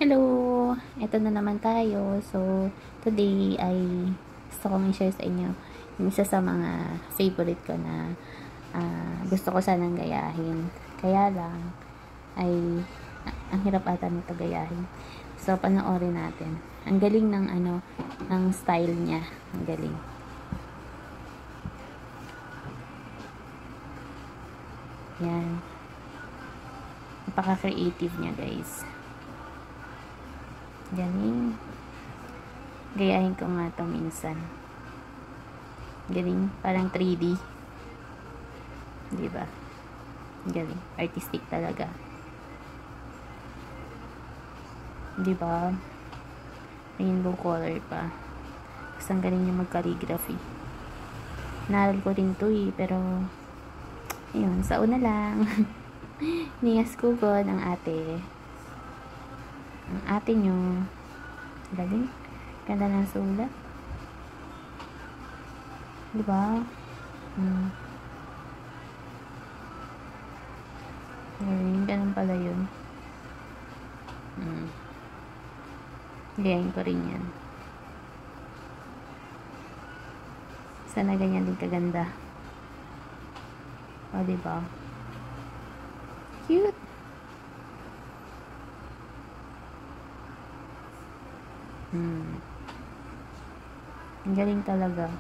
Hello! Eto na naman tayo. So, today ay gusto kong i-share sa inyo yung isa sa mga favorite ko na gusto ko sanang gayahin. Kaya lang, ay ang hirap ata nito gayahin. So, panoorin natin. Ang galing ng ng style niya. Ang galing. Yan. Napaka-creative niya, guys. Galing. Gayahin ko nga ito minsan. Galing. Parang 3D. Diba? Galing. Artistic talaga. Diba? Rainbow color pa. Kasi ang galing niya mag-calligraphy. Naral ko rin to pero ayun, sa una lang. Niyas ko god ang ate. Ang ate nyo. Galing. Ganda ng sulat. Diba? Galing. Ganun pala yun. Gayahin ko rin yan. Sana ganyan din kaganda. O, diba? Cute. Ang galing talaga.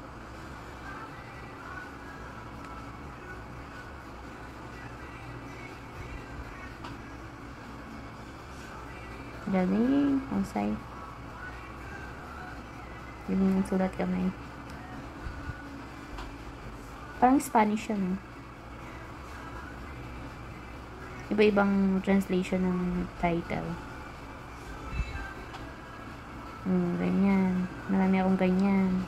Galing. Husay. Galing ng sulat kamay. Parang Spanish yun. Iba-ibang translation ng title. Ganyan. Marami akong ganyan.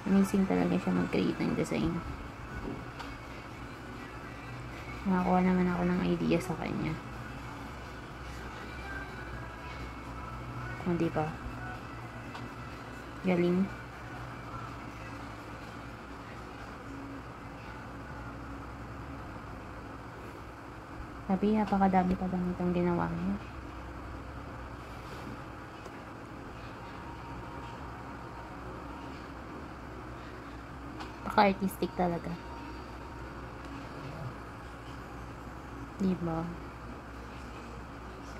Amazing talaga siya mag-create ng design. Nakakuha naman ako ng idea sa kanya. Hindi ba? Galing. Sabi, napakadami pa lang itong ginawa niya. Paka-artistic talaga. Diba?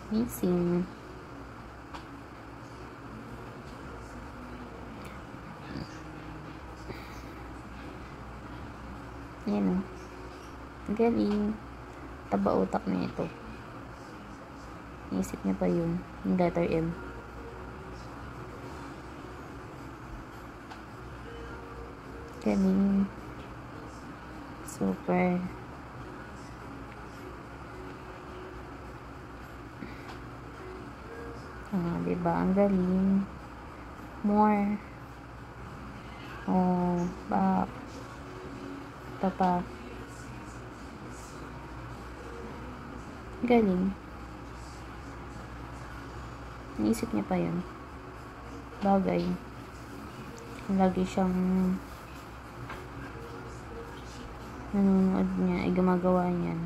Amazing. Yan o. Galing. Taba utak na ito. Iisip niya pa yun. Yung letter M. Galing. Super. Diba? Ang galing. More. Back. Ito pa. Galing. Naisip niya pa yun. Bagay. Lagi siyang nanonood niya, ay gumagawa niyan.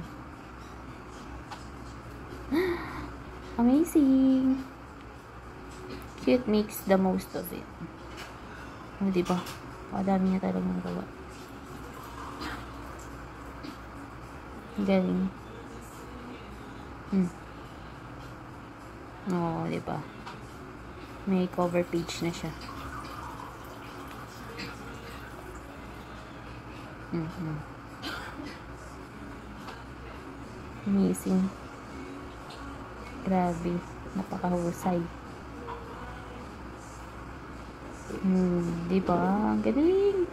Amazing! Cute makes the most of it. Diba? Kadami niya talagang gawa. Galing. Diba? May cover page na siya. Amazing. Grabe. Napakahusay. Diba? Galing.